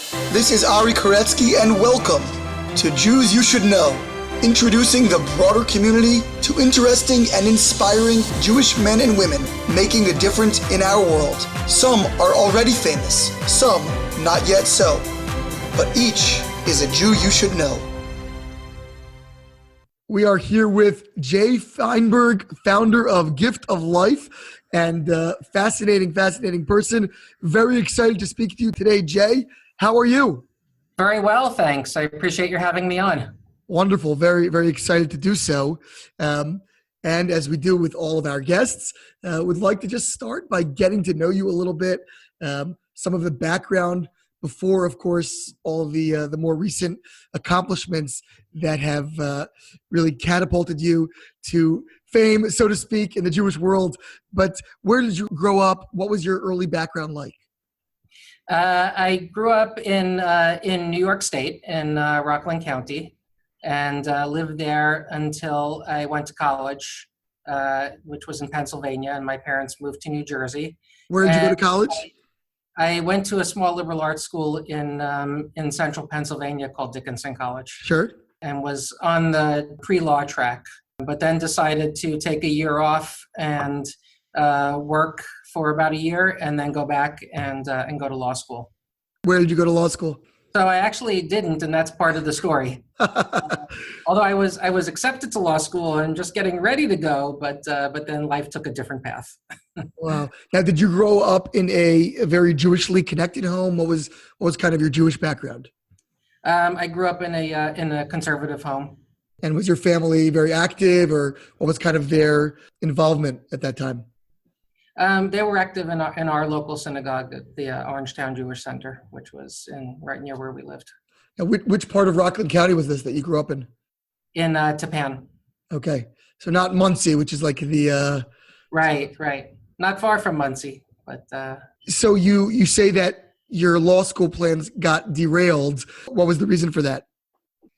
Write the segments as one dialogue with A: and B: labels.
A: This is Ari Koretsky, and welcome to Jews You Should Know, introducing the broader community to interesting and inspiring Jewish men and women making a difference in our world. Some are already famous, some not yet so, but each is a Jew you should know. We are here with Jay Feinberg, founder of Gift of Life, and fascinating person. Very excited to speak to you today, Jay. How are you?
B: Very well, thanks. I appreciate your having me on. Wonderful.
A: Very, very excited to do so. And as we do with all of our guests, would like to just start by getting to know you a little bit, some of the background before, of course, all of the more recent accomplishments that have really catapulted you to fame, so to speak, in the Jewish world. But where did you grow up? What was your early background like?
B: I grew up in New York State, in Rockland County, and lived there until I went to college, which was in Pennsylvania, and my parents moved to New Jersey.
A: Where did you go to college?
B: I went to a small liberal arts school in central Pennsylvania called Dickinson College.
A: Sure.
B: And was on the pre-law track, but then decided to take a year off and work for about a year and then go back and go to law school.
A: Where did you go to law school?
B: So I actually didn't, and that's part of the story. Although I was accepted to law school and just getting ready to go, but then life took a different path.
A: Wow. Now, did you grow up in a very Jewishly connected home? What was kind of your Jewish background?
B: I grew up in a conservative home.
A: And was your family very active, or what was kind of their involvement at that time?
B: They were active in our local synagogue at the Orangetown Jewish Center, which was right near where we lived.
A: Now, which part of Rockland County was this that you grew up in?
B: In Tapan.
A: Okay. So not Muncie, which is like the...
B: Right. Not far from Muncie, but...
A: So you say that your law school plans got derailed. What was the reason for that?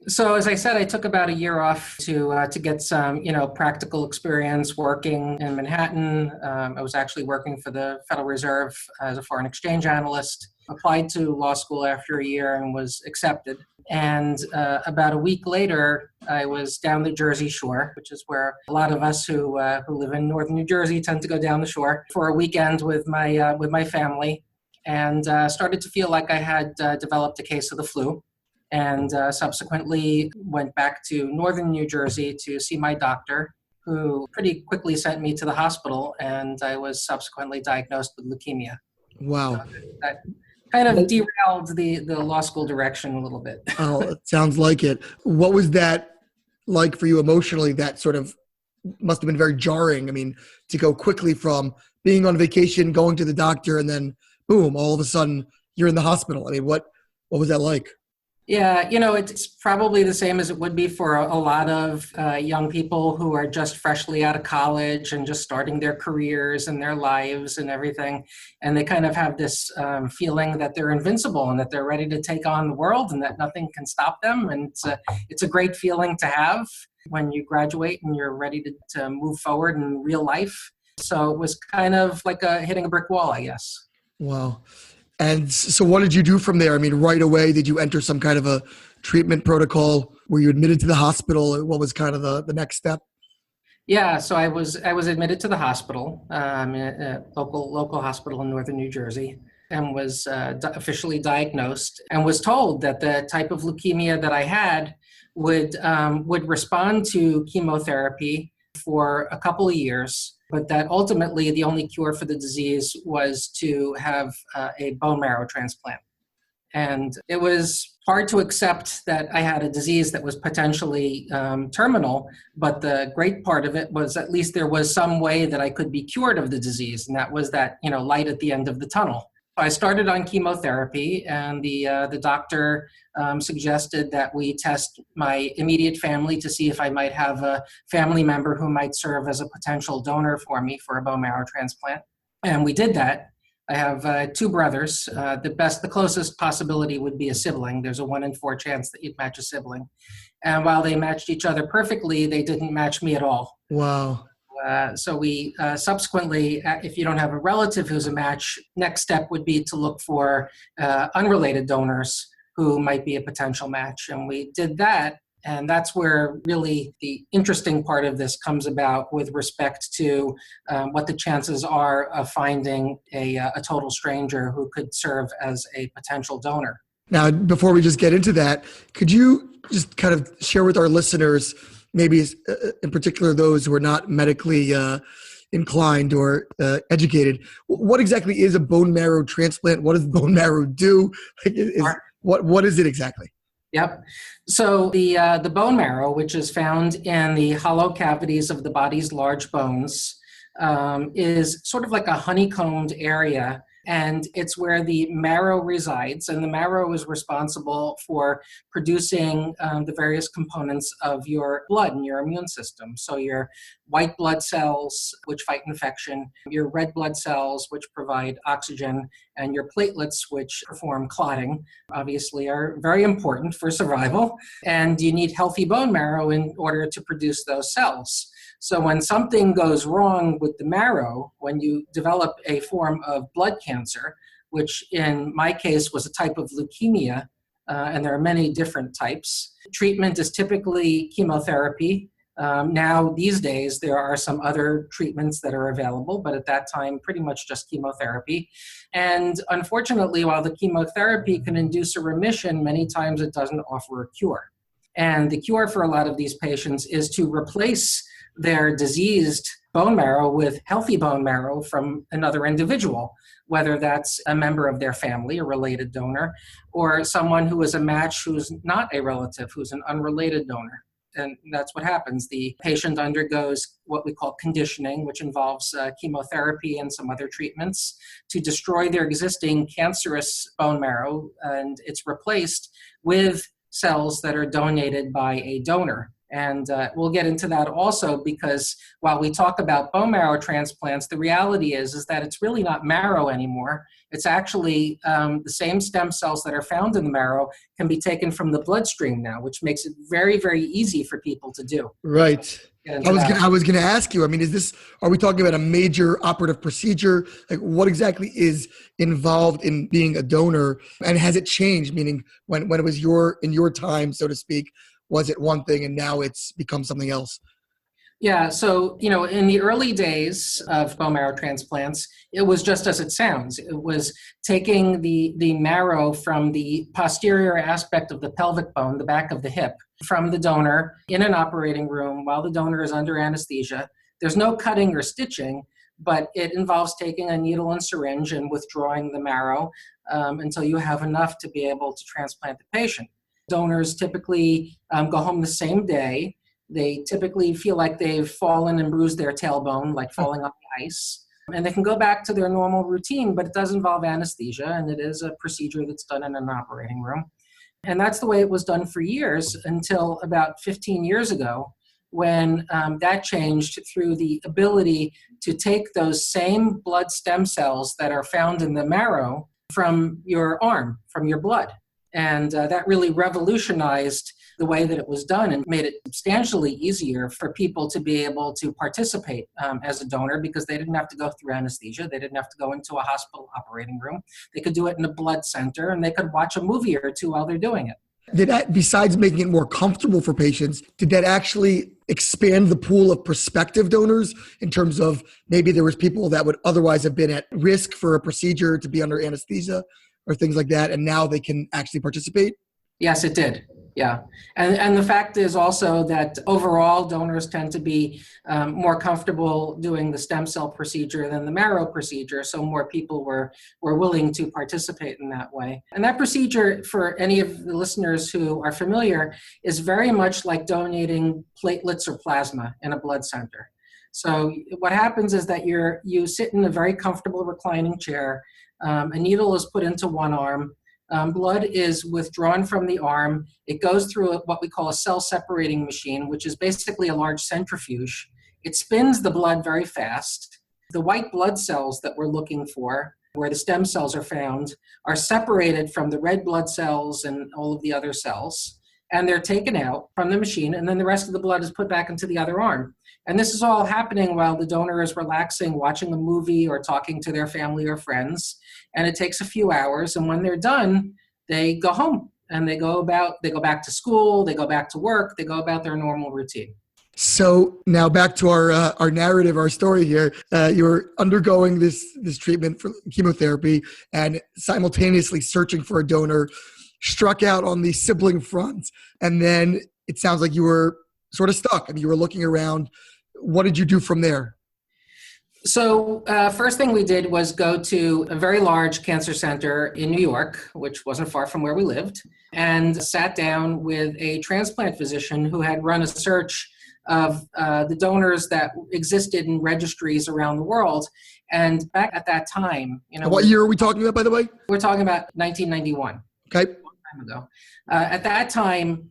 B: So as I said, I took about a year off to get some, practical experience working in Manhattan. I was actually working for the Federal Reserve as a foreign exchange analyst. Applied to law school after a year and was accepted. And about a week later, I was down the Jersey Shore, which is where a lot of us who live in northern New Jersey tend to go down the shore for a weekend with my family, and started to feel like I had developed a case of the flu. And subsequently went back to northern New Jersey to see my doctor, who pretty quickly sent me to the hospital, and I was subsequently diagnosed with leukemia.
A: Wow.
B: That kind of derailed the law school direction a little bit.
A: Oh, it sounds like it. What was that like for you emotionally? That sort of must have been very jarring. I mean, to go quickly from being on vacation, going to the doctor, and then boom, all of a sudden you're in the hospital. I mean, what was that like?
B: Yeah, it's probably the same as it would be for a lot of young people who are just freshly out of college and just starting their careers and their lives and everything. And they kind of have this feeling that they're invincible and that they're ready to take on the world and that nothing can stop them. And it's a great feeling to have when you graduate and you're ready to move forward in real life. So it was kind of like hitting a brick wall, I guess.
A: Wow. And so what did you do from there? I mean, right away, did you enter some kind of a treatment protocol? Were you admitted to the hospital? What was kind of the next step?
B: Yeah, so I was admitted to the hospital, a local hospital in northern New Jersey, and was officially diagnosed and was told that the type of leukemia that I had would respond to chemotherapy for a couple of years, but that ultimately the only cure for the disease was to have a bone marrow transplant. And it was hard to accept that I had a disease that was potentially terminal, but the great part of it was at least there was some way that I could be cured of the disease, and that was that light at the end of the tunnel. I started on chemotherapy, and the doctor suggested that we test my immediate family to see if I might have a family member who might serve as a potential donor for me for a bone marrow transplant. And we did that. I have two brothers. The closest possibility would be a sibling. There's a 1 in 4 chance that you'd match a sibling. And while they matched each other perfectly, they didn't match me at all.
A: Wow.
B: So we subsequently, if you don't have a relative who's a match, next step would be to look for unrelated donors who might be a potential match. And we did that. And that's where really the interesting part of this comes about with respect to what the chances are of finding a total stranger who could serve as a potential donor.
A: Now, before we just get into that, could you just kind of share with our listeners, maybe in particular those who are not medically inclined or educated, what exactly is a bone marrow transplant? What does bone marrow do? What is it exactly?
B: Yep. So the bone marrow, which is found in the hollow cavities of the body's large bones, is sort of like a honeycombed area. And it's where the marrow resides, and the marrow is responsible for producing the various components of your blood and your immune system. So your white blood cells, which fight infection, your red blood cells, which provide oxygen, and your platelets, which perform clotting, obviously are very important for survival. And you need healthy bone marrow in order to produce those cells. So when something goes wrong with the marrow, when you develop a form of blood cancer, which in my case was a type of leukemia, and there are many different types, treatment is typically chemotherapy. Now, these days, there are some other treatments that are available, but at that time, pretty much just chemotherapy. And unfortunately, while the chemotherapy can induce a remission, many times it doesn't offer a cure. And the cure for a lot of these patients is to replace their diseased bone marrow with healthy bone marrow from another individual, whether that's a member of their family, a related donor, or someone who is a match who's not a relative, who's an unrelated donor. And that's what happens. The patient undergoes what we call conditioning, which involves chemotherapy and some other treatments to destroy their existing cancerous bone marrow, and it's replaced with cells that are donated by a donor. And we'll get into that also, because while we talk about bone marrow transplants, the reality is that it's really not marrow anymore. It's actually the same stem cells that are found in the marrow can be taken from the bloodstream now, which makes it very, very easy for people to do.
A: Right. I was going to ask you, I mean, are we talking about a major operative procedure? Like, what exactly is involved in being a donor, and has it changed? Meaning when it was in your time, so to speak, was it one thing and now it's become something else?
B: Yeah, so, in the early days of bone marrow transplants, it was just as it sounds. It was taking the marrow from the posterior aspect of the pelvic bone, the back of the hip, from the donor in an operating room while the donor is under anesthesia. There's no cutting or stitching, but it involves taking a needle and syringe and withdrawing the marrow until you have enough to be able to transplant the patient. Donors typically go home the same day. They typically feel like they've fallen and bruised their tailbone, like falling on the ice. And they can go back to their normal routine, but it does involve anesthesia, and it is a procedure that's done in an operating room. And that's the way it was done for years until about 15 years ago, when that changed through the ability to take those same blood stem cells that are found in the marrow from your arm, from your blood. And that really revolutionized the way that it was done and made it substantially easier for people to be able to participate as a donor, because they didn't have to go through anesthesia. They didn't have to go into a hospital operating room. They could do it in a blood center, and they could watch a movie or two while they're doing it.
A: Did that, besides making it more comfortable for patients, did that actually expand the pool of prospective donors in terms of maybe there was people that would otherwise have been at risk for a procedure to be under anesthesia or things like that, and now they can actually participate?
B: Yes, it did. Yeah. And the fact is also that overall donors tend to be more comfortable doing the stem cell procedure than the marrow procedure. So more people were willing to participate in that way. And that procedure, for any of the listeners who are familiar, is very much like donating platelets or plasma in a blood center. So what happens is that you sit in a very comfortable reclining chair. A needle is put into one arm. Blood is withdrawn from the arm. It goes through what we call a cell separating machine, which is basically a large centrifuge. It spins the blood very fast. The white blood cells that we're looking for, where the stem cells are found, are separated from the red blood cells and all of the other cells. and they're taken out from the machine, and then the rest of the blood is put back into the other arm. And this is all happening while the donor is relaxing, watching a movie or talking to their family or friends. And it takes a few hours. And when they're done, they go home and they go back to school, they go back to work, they go about their normal routine.
A: So now back to our narrative, our story here. You were undergoing this treatment for chemotherapy and simultaneously searching for a donor, struck out on the sibling front. And then it sounds like you were sort of stuck. I mean, you were looking around. What did you do from there?
B: So first thing we did was go to a very large cancer center in New York, which wasn't far from where we lived, and sat down with a transplant physician who had run a search of the donors that existed in registries around the world. And back at that time,
A: What year are we talking about, by the way?
B: We're talking about 1991.
A: Okay.
B: A long time ago. At that time,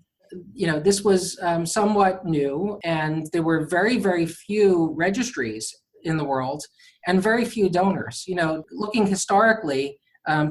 B: this was somewhat new, and there were very, very few registries in the world and very few donors. Looking historically,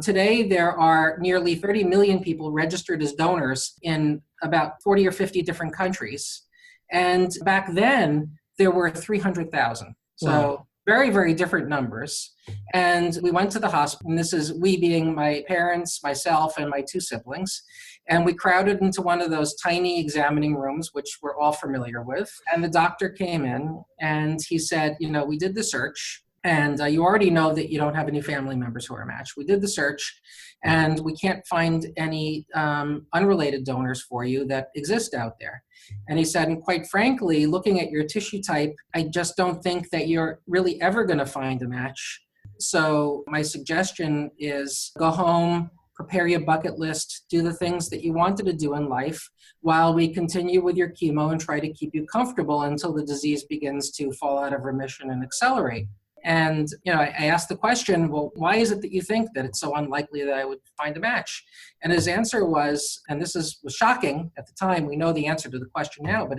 B: today there are nearly 30 million people registered as donors in about 40 or 50 different countries. And back then, there were 300,000. So wow. Very, very different numbers. And we went to the hospital, and this is we being my parents, myself, and my two siblings. And we crowded into one of those tiny examining rooms, which we're all familiar with. And the doctor came in, and he said, we did the search, and you already know that you don't have any family members who are a match. We did the search, and we can't find any unrelated donors for you that exist out there. And he said, and quite frankly, looking at your tissue type, I just don't think that you're really ever going to find a match. So my suggestion is go home, prepare your bucket list, do the things that you wanted to do in life while we continue with your chemo and try to keep you comfortable until the disease begins to fall out of remission and accelerate. And, I asked the question, well, why is it that you think that it's so unlikely that I would find a match? And his answer was, and this was shocking at the time, we know the answer to the question now, but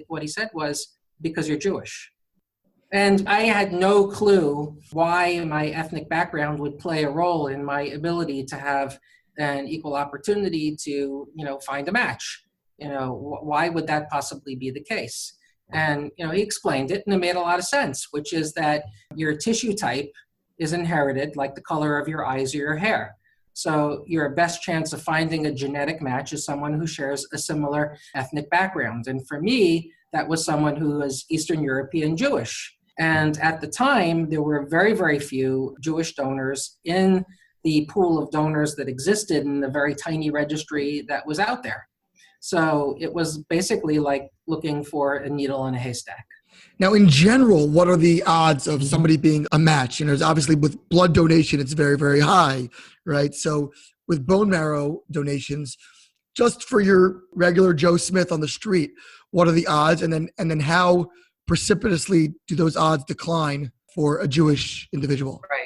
B: what he said was, because you're Jewish. And I had no clue why my ethnic background would play a role in my ability to have an equal opportunity to, find a match. Why would that possibly be the case? And, he explained it, and it made a lot of sense, which is that your tissue type is inherited like the color of your eyes or your hair. So your best chance of finding a genetic match is someone who shares a similar ethnic background. And for me, that was someone who was Eastern European Jewish. And at the time, there were very, very few Jewish donors in the pool of donors that existed in the very tiny registry that was out there. So it was basically like looking for a needle in a haystack.
A: Now, in general, what are the odds of somebody being a match? Obviously with blood donation, it's very, very high, right? So with bone marrow donations, just for your regular Joe Smith on the street, what are the odds? And then how precipitously do those odds decline for a Jewish individual?
B: Right.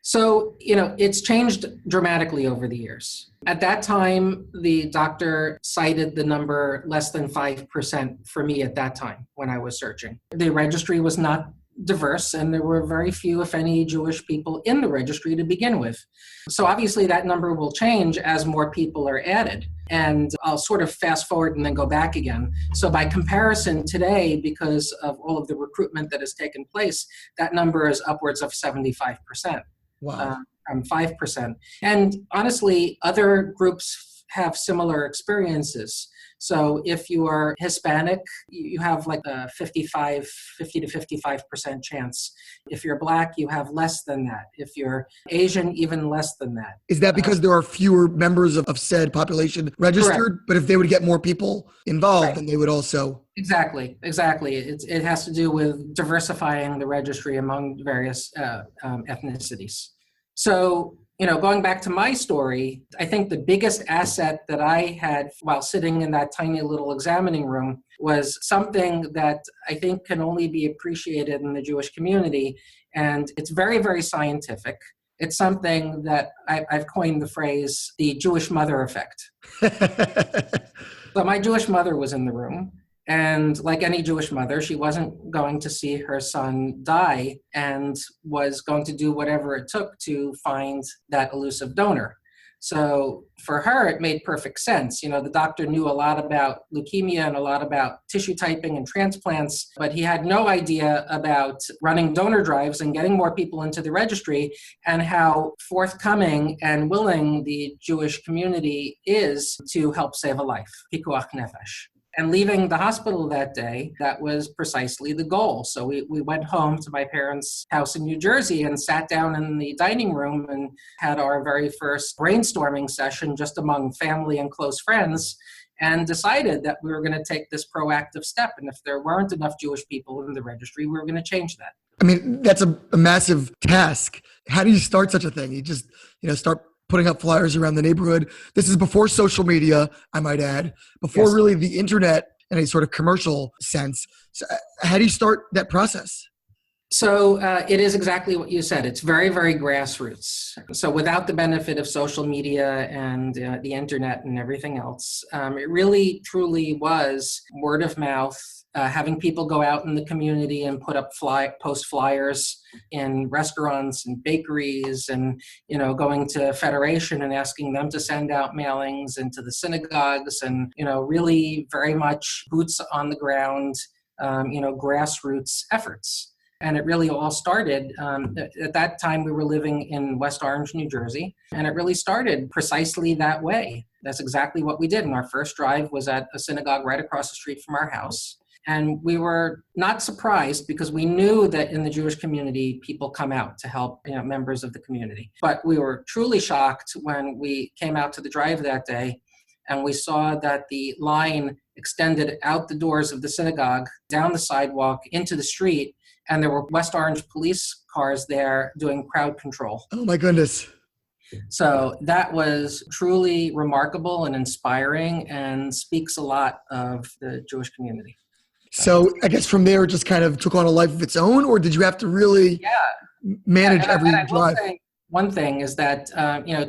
B: So, it's changed dramatically over the years. At that time, the doctor cited the number less than 5% for me at that time when I was searching. The registry was not diverse, and there were very few, if any, Jewish people in the registry to begin with. So obviously that number will change as more people are added. And I'll sort of fast forward and then go back again. So by comparison today, because of all of the recruitment that has taken place, that number is upwards of 75%.
A: Wow.
B: From 5%. And honestly, other groups have similar experiences. So if you are Hispanic, you have like a 50 to 55% chance. If you're Black, you have less than that. If you're Asian, even less than that. Is
A: that because there are fewer members of said population registered? Correct. But if they would get more people involved, right, then they would also...
B: Exactly. It has to do with diversifying the registry among various ethnicities. So, going back to my story, I think the biggest asset that I had while sitting in that tiny little examining room was something that I think can only be appreciated in the Jewish community. And it's very, very scientific. It's something that I've coined the phrase, the Jewish mother effect. So my Jewish mother was in the room. And like any Jewish mother, she wasn't going to see her son die and was going to do whatever it took to find that elusive donor. So for her, it made perfect sense. The doctor knew a lot about leukemia and a lot about tissue typing and transplants, but he had no idea about running donor drives and getting more people into the registry, and how forthcoming and willing the Jewish community is to help save a life. Pikuach nefesh. And leaving the hospital that day, that was precisely the goal. So we went home to my parents' house in New Jersey and sat down in the dining room and had our very first brainstorming session just among family and close friends, and decided that we were going to take this proactive step. And if there weren't enough Jewish people in the registry, we were going to change that.
A: I mean, that's a massive task. How do you start such a thing? You just, start putting up flyers around the neighborhood. This is before social media, I might add, before
B: Yes.
A: really the internet in a sort of commercial sense. So how do you start that process?
B: So it is exactly what you said. It's very, very grassroots. So without the benefit of social media and the internet and everything else, it really, truly was word of mouth, having people go out in the community and put up post flyers in restaurants and bakeries, and going to Federation and asking them to send out mailings into the synagogues, and really very much boots on the ground, grassroots efforts. And it really all started, at that time we were living in West Orange, New Jersey, and it really started precisely that way. That's exactly what we did. And our first drive was at a synagogue right across the street from our house. And we were not surprised, because we knew that in the Jewish community, people come out to help members of the community. But we were truly shocked when we came out to the drive that day and we saw that the line extended out the doors of the synagogue, down the sidewalk, into the street, and there were West Orange police cars there doing crowd control.
A: Oh my goodness.
B: So that was truly remarkable and inspiring, and speaks a lot of the Jewish community.
A: So I guess from there, it just kind of took on a life of its own, or did you have to really manage every
B: and I will
A: drive?
B: say one thing is that,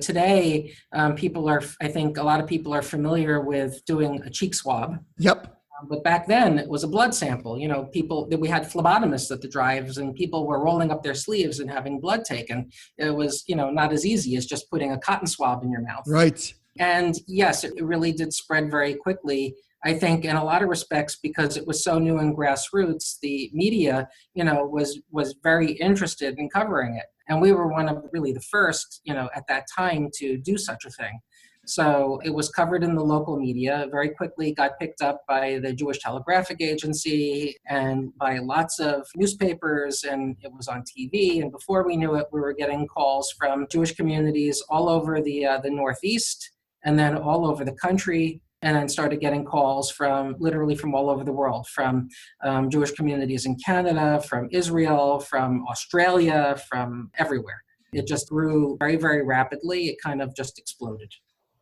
B: today I think a lot of people are familiar with doing a cheek swab.
A: Yep.
B: But back then it was a blood sample. We had phlebotomists at the drives, and people were rolling up their sleeves and having blood taken. It was, not as easy as just putting a cotton swab in your mouth.
A: Right.
B: And yes, it really did spread very quickly. I think in a lot of respects, because it was so new and grassroots, the media, was very interested in covering it. And we were one of really the first, at that time to do such a thing. So it was covered in the local media, very quickly got picked up by the Jewish Telegraphic Agency and by lots of newspapers, and it was on TV. And before we knew it, we were getting calls from Jewish communities all over the Northeast, and then all over the country, and then started getting calls literally from all over the world, from Jewish communities in Canada, from Israel, from Australia, from everywhere. It just grew very, very rapidly. It kind of just exploded.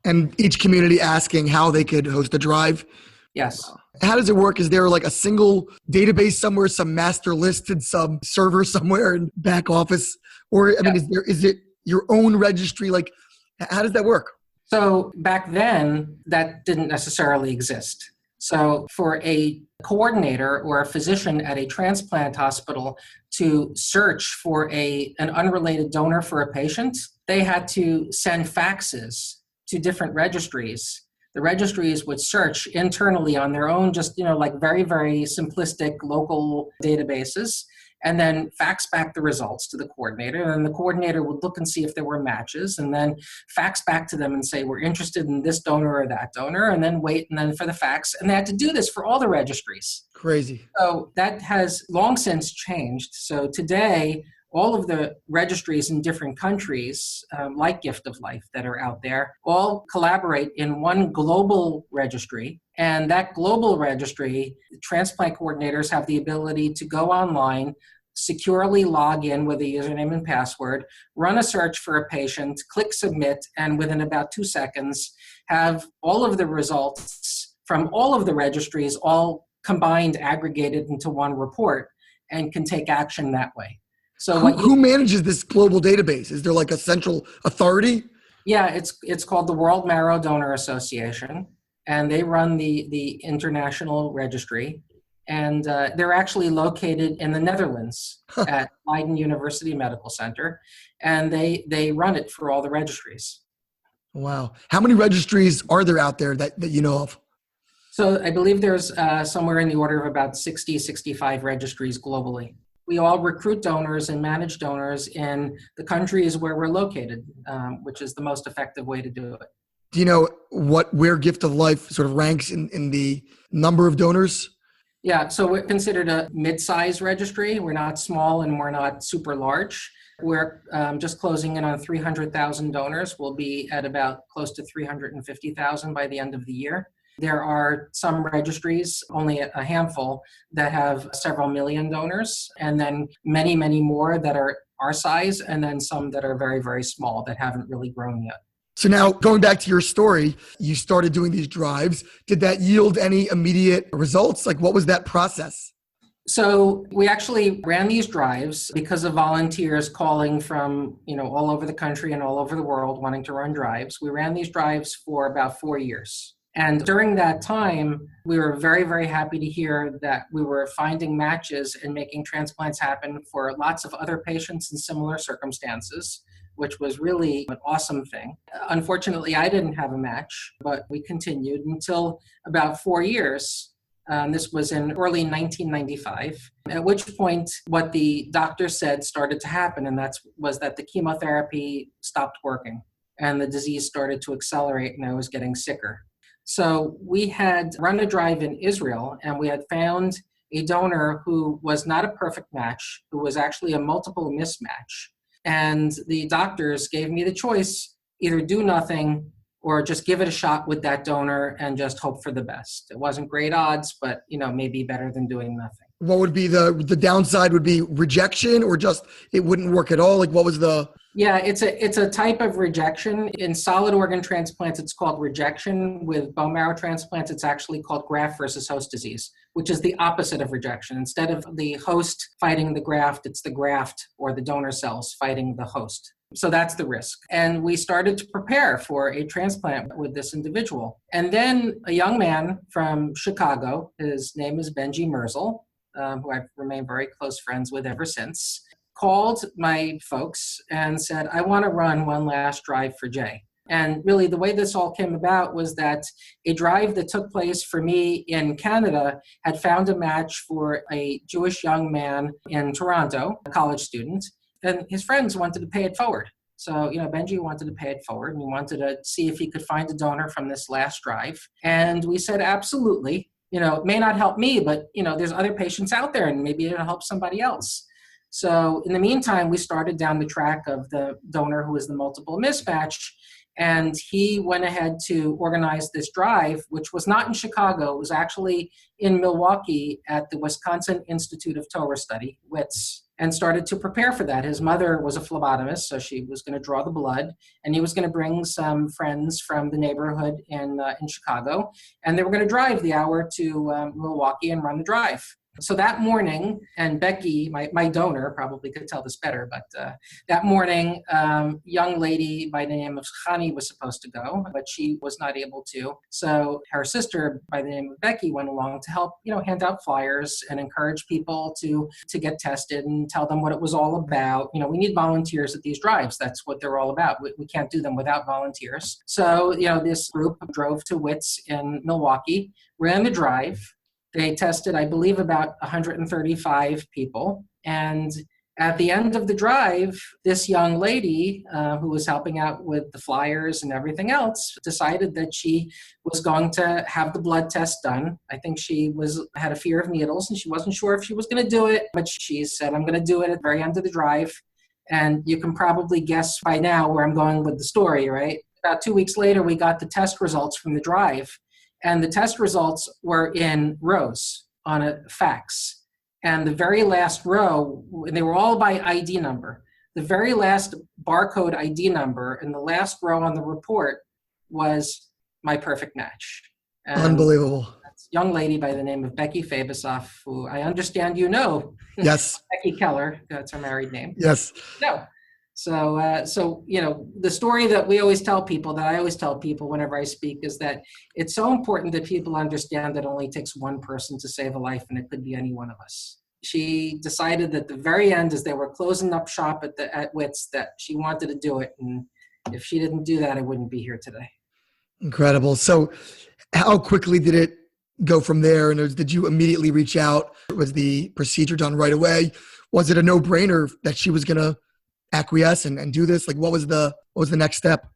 A: And each community asking how they could host a drive.
B: Yes.
A: How does it work? Is there like a single database somewhere, some master listed, some server somewhere in back office? Or, is it your own registry? Like, how does that work?
B: So back then, that didn't necessarily exist. So for a coordinator or a physician at a transplant hospital to search for an unrelated donor for a patient, they had to send faxes to different registries. The registries would search internally on their own, just, very, very simplistic local databases, and then fax back the results to the coordinator. And the coordinator would look and see if there were matches, and then fax back to them and say, we're interested in this donor or that donor, and then wait, and then for the fax. And they had to do this for all the registries.
A: Crazy.
B: So that has long since changed. So today, all of the registries in different countries, like Gift of Life, that are out there, all collaborate in one global registry. And that global registry, transplant coordinators have the ability to go online, securely log in with a username and password, run a search for a patient, click submit, and within about 2 seconds, have all of the results from all of the registries all combined, aggregated into one report, and can take action that way. So
A: who manages this global database? Is there like a central authority?
B: Yeah, it's called the World Marrow Donor Association, and they run the international registry. And they're actually located in the Netherlands at Leiden University Medical Center, and they run it for all the registries.
A: Wow. How many registries are there out there that you know of?
B: So I believe there's somewhere in the order of about 60, 65 registries globally. We all recruit donors and manage donors in the countries where we're located, which is the most effective way to do it.
A: Do you know where Gift of Life sort of ranks in the number of donors?
B: Yeah, so we're considered a mid-size registry. We're not small and we're not super large. We're just closing in on 300,000 donors. We'll be at about close to 350,000 by the end of the year. There are some registries, only a handful, that have several million donors, and then many, many more that are our size, and then some that are very, very small that haven't really grown yet.
A: So now going back to your story, you started doing these drives. Did that yield any immediate results? Like what was that process?
B: So we actually ran these drives because of volunteers calling from, all over the country and all over the world wanting to run drives. We ran these drives for about 4 years. And during that time, we were very, very happy to hear that we were finding matches and making transplants happen for lots of other patients in similar circumstances, which was really an awesome thing. Unfortunately, I didn't have a match, but we continued until about 4 years. This was in early 1995, at which point what the doctor said started to happen, and that was that the chemotherapy stopped working and the disease started to accelerate and I was getting sicker. So we had run a drive in Israel and we had found a donor who was not a perfect match, who was actually a multiple mismatch. And the doctors gave me the choice, either do nothing or just give it a shot with that donor and just hope for the best. It wasn't great odds, but maybe better than doing nothing.
A: What would be the downside? Would be rejection or just it wouldn't work at all? Like what was the...
B: Yeah, it's a type of rejection. In solid organ transplants, it's called rejection. With bone marrow transplants, it's actually called graft-versus-host disease, which is the opposite of rejection. Instead of the host fighting the graft, it's the graft or the donor cells fighting the host. So that's the risk. And we started to prepare for a transplant with this individual. And then a young man from Chicago, his name is Benji Merzel, who I've remained very close friends with ever since, called my folks and said, I want to run one last drive for Jay. And really the way this all came about was that a drive that took place for me in Canada had found a match for a Jewish young man in Toronto, a college student, and his friends wanted to pay it forward. So, Benji wanted to pay it forward and he wanted to see if he could find a donor from this last drive. And we said, absolutely. It may not help me, but, there's other patients out there and maybe it'll help somebody else. So in the meantime, we started down the track of the donor who was the multiple mismatch, and he went ahead to organize this drive, which was not in Chicago. It was actually in Milwaukee at the Wisconsin Institute of Torah Study, WITS, and started to prepare for that. His mother was a phlebotomist, so she was going to draw the blood, and he was going to bring some friends from the neighborhood in Chicago, and they were going to drive the hour to Milwaukee and run the drive. So that morning, and Becky, my donor, probably could tell this better, but that morning, young lady by the name of Chani was supposed to go, but she was not able to. So her sister by the name of Becky went along to help, hand out flyers and encourage people to get tested and tell them what it was all about. We need volunteers at these drives. That's what they're all about. We can't do them without volunteers. So, this group drove to WITS in Milwaukee, ran the drive. They tested, I believe, about 135 people. And at the end of the drive, this young lady who was helping out with the flyers and everything else decided that she was going to have the blood test done. I think she had a fear of needles and she wasn't sure if she was going to do it, but she said, I'm going to do it at the very end of the drive. And you can probably guess by now where I'm going with the story, right? About 2 weeks later, we got the test results from the drive. And the test results were in rows on a fax. And the very last row, they were all by ID number. The very last barcode ID number in the last row on the report was my perfect match. And
A: unbelievable.
B: that's a young lady by the name of Becky Fabisoff, who I understand you know.
A: Yes.
B: Becky Keller, that's her married name.
A: Yes.
B: No. So, the story that we always tell people, that I always tell people whenever I speak, is that it's so important that people understand that it only takes one person to save a life, and it could be any one of us. She decided at the very end, as they were closing up shop at WITS, that she wanted to do it, and If she didn't do that, I wouldn't be here today.
A: Incredible. So how quickly did it go from there? And did you immediately reach out? Was the procedure done right away? Was it a no-brainer that she was going to acquiesce and do this? Like, what was the next step?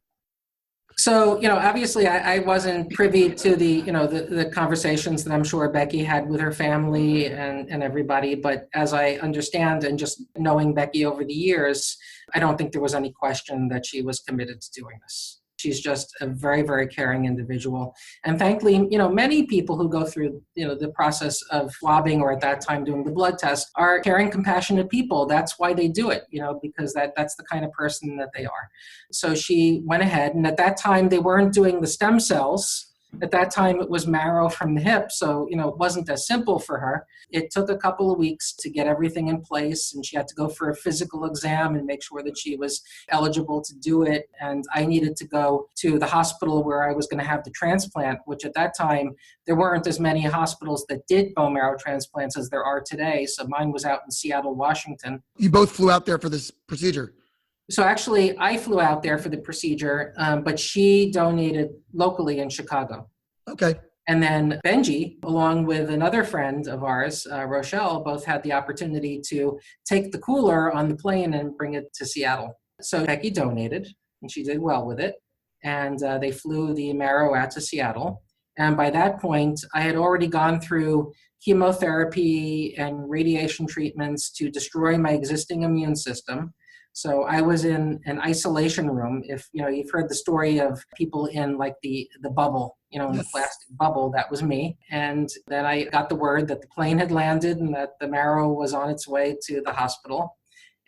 B: So, obviously I wasn't privy to the conversations that I'm sure Becky had with her family and everybody. But as I understand, and just knowing Becky over the years, I don't think there was any question that she was committed to doing this. She's just a very, very caring individual. And thankfully, many people who go through, the process of swabbing, or at that time doing the blood test, are caring, compassionate people. That's why they do it, because that's the kind of person that they are. So she went ahead, and at that time, they weren't doing the stem cells. At that time, it was marrow from the hip. So, it wasn't as simple for her. It took a couple of weeks to get everything in place, and she had to go for a physical exam and make sure that she was eligible to do it. And I needed to go to the hospital where I was going to have the transplant, which at that time, there weren't as many hospitals that did bone marrow transplants as there are today. So mine was out in Seattle, Washington.
A: You both flew out there for this procedure?
B: So actually, I flew out there for the procedure, but she donated locally in Chicago.
A: Okay.
B: And then Benji, along with another friend of ours, Rochelle, both had the opportunity to take the cooler on the plane and bring it to Seattle. So Becky donated, and she did well with it. And they flew the marrow out to Seattle. And by that point, I had already gone through chemotherapy and radiation treatments to destroy my existing immune system. So I was in an isolation room. If you've heard the story of people in like the bubble, in the plastic bubble, that was me. And then I got the word that the plane had landed and that the marrow was on its way to the hospital.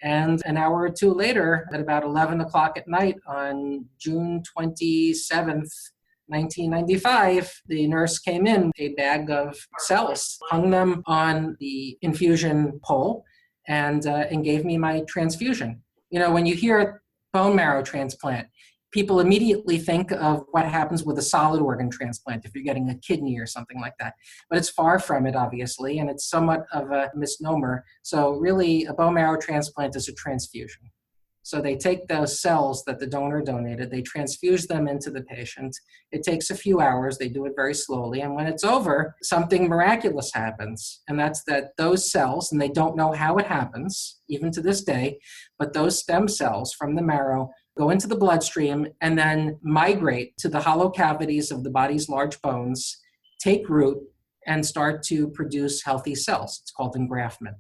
B: And an hour or two later, at about 11 o'clock at night on June 27th, 1995, the nurse came in, a bag of cells, hung them on the infusion pole, and gave me my transfusion. When you hear bone marrow transplant, people immediately think of what happens with a solid organ transplant if you're getting a kidney or something like that. But it's far from it, obviously, and it's somewhat of a misnomer. So really, a bone marrow transplant is a transfusion. So they take those cells that the donor donated, they transfuse them into the patient. It takes a few hours. They do it very slowly. And when it's over, something miraculous happens. And that's that those cells, and they don't know how it happens, even to this day, but those stem cells from the marrow go into the bloodstream and then migrate to the hollow cavities of the body's large bones, take root, and start to produce healthy cells. It's called engraftment.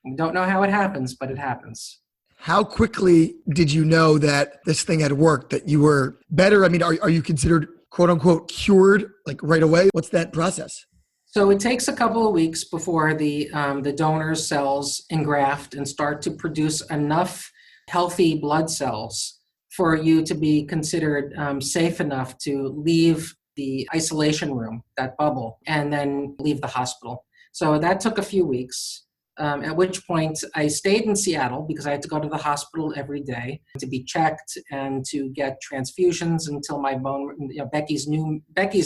B: We don't know how it happens, but it happens.
A: How quickly did you know that this thing had worked, that you were better? I mean, are you considered quote unquote cured like right away? What's that process?
B: So it takes a couple of weeks before the donor's cells engraft and start to produce enough healthy blood cells for you to be considered safe enough to leave the isolation room, that bubble, and then leave the hospital. So that took a few weeks. At which point I stayed in Seattle because I had to go to the hospital every day to be checked and to get transfusions until my bone, Becky's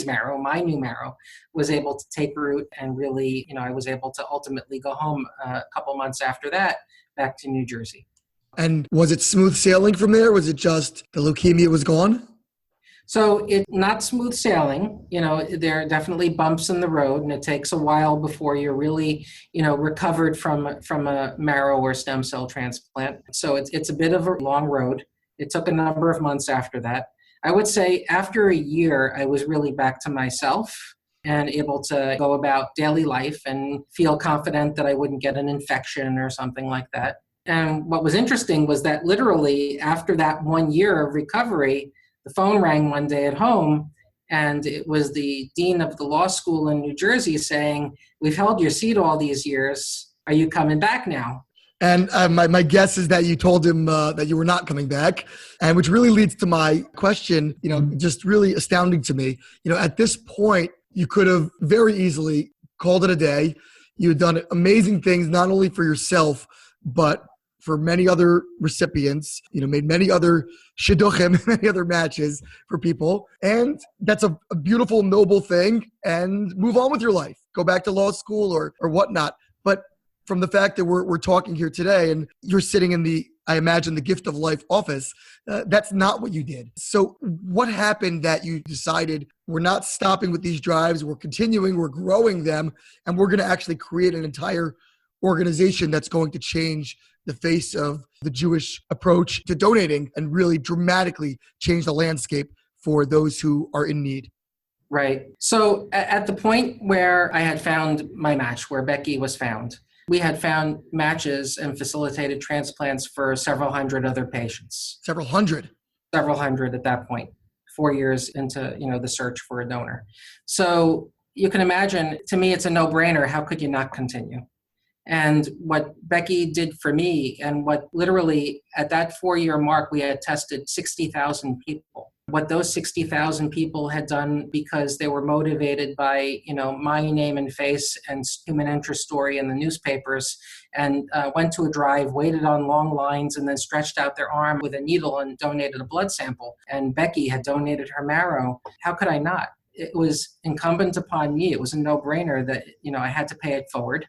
B: marrow, my new marrow, was able to take root, and really, I was able to ultimately go home a couple months after that, back to New Jersey.
A: And was it smooth sailing from there? Was it just the leukemia was gone?
B: So it's not smooth sailing. There are definitely bumps in the road, and it takes a while before you're really, recovered from a marrow or stem cell transplant. So it's a bit of a long road. It took a number of months after that. I would say after a year, I was really back to myself and able to go about daily life and feel confident that I wouldn't get an infection or something like that. And what was interesting was that literally after that 1 year of recovery, the phone rang one day at home, and it was the dean of the law school in New Jersey saying, "We've held your seat all these years. Are you coming back now?"
A: And my guess is that you told him that you were not coming back, and which really leads to my question, just really astounding to me. At this point, you could have very easily called it a day. You had done amazing things, not only for yourself, but for many other recipients, made many other shidduchim, many other matches for people. And that's a beautiful, noble thing, and move on with your life. Go back to law school or whatnot. But from the fact that we're talking here today and you're sitting in the I imagine, the Gift of Life office. That's not what you did. So what happened that you decided we're not stopping with these drives, we're continuing, we're growing them, and we're going to actually create an entire organization that's going to change the face of the Jewish approach to donating and really dramatically change the landscape for those who are in need?
B: Right. So at the point where I had found my match, where Becky was found, we had found matches and facilitated transplants for several hundred other patients.
A: Several hundred?
B: Several hundred at that point, 4 years into, the search for a donor. So you can imagine, to me, it's a no-brainer. How could you not continue? And what Becky did for me, and what literally at that 4-year mark, we had tested 60,000 people. What those 60,000 people had done because they were motivated by, my name and face and human interest story in the newspapers, and went to a drive, waited on long lines, and then stretched out their arm with a needle and donated a blood sample. And Becky had donated her marrow. How could I not? It was incumbent upon me. It was a no-brainer that, I had to pay it forward.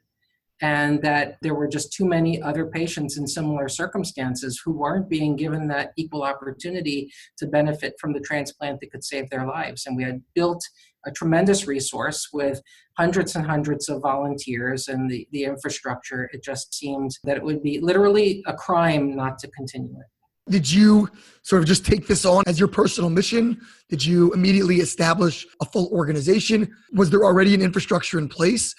B: And that there were just too many other patients in similar circumstances who weren't being given that equal opportunity to benefit from the transplant that could save their lives. And we had built a tremendous resource with hundreds and hundreds of volunteers and the infrastructure. It just seemed that it would be literally a crime not to continue it.
A: Did you sort of just take this on as your personal mission? Did you immediately establish a full organization? Was there already an infrastructure in place?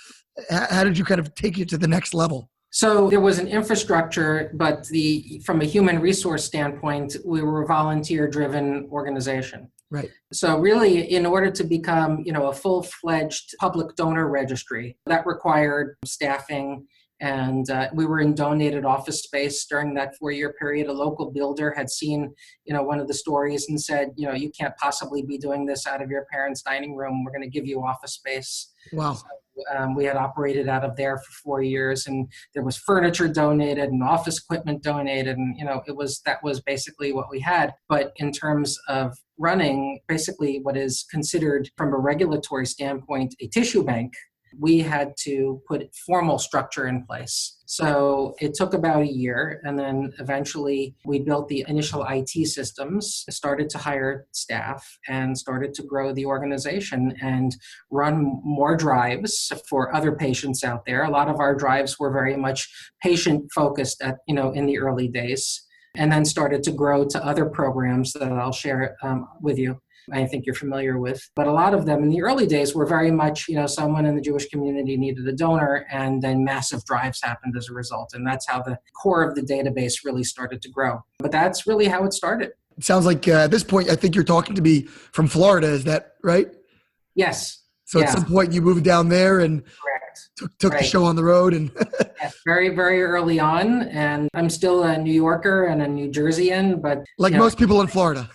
A: How did you kind of take it to the next level?
B: So there was an infrastructure, but from a human resource standpoint, we were a volunteer-driven organization.
A: Right.
B: So really, in order to become, a full-fledged public donor registry, that required staffing. And we were in donated office space during that 4-year period. A local builder had seen, one of the stories and said, you can't possibly be doing this out of your parents' dining room. We're going to give you office space.
A: Wow.
B: So, we had operated out of there for 4 years, and there was furniture donated and office equipment donated. And, that was basically what we had. But in terms of running basically what is considered from a regulatory standpoint, a tissue bank, we had to put formal structure in place. So it took about a year, and then eventually we built the initial IT systems, started to hire staff, and started to grow the organization and run more drives for other patients out there. A lot of our drives were very much patient-focused in the early days, and then started to grow to other programs that I'll share with you. I think you're familiar with. But a lot of them in the early days were very much, someone in the Jewish community needed a donor, and then massive drives happened as a result. And that's how the core of the database really started to grow. But that's really how it started.
A: It sounds like at this point, I think you're talking to me from Florida. Is that right?
B: Yes.
A: So at some point you moved down there and took
B: right.
A: the show on the road. And
B: yes, very, very early on. And I'm still a New Yorker and a New Jerseyan, but
A: most people in Florida.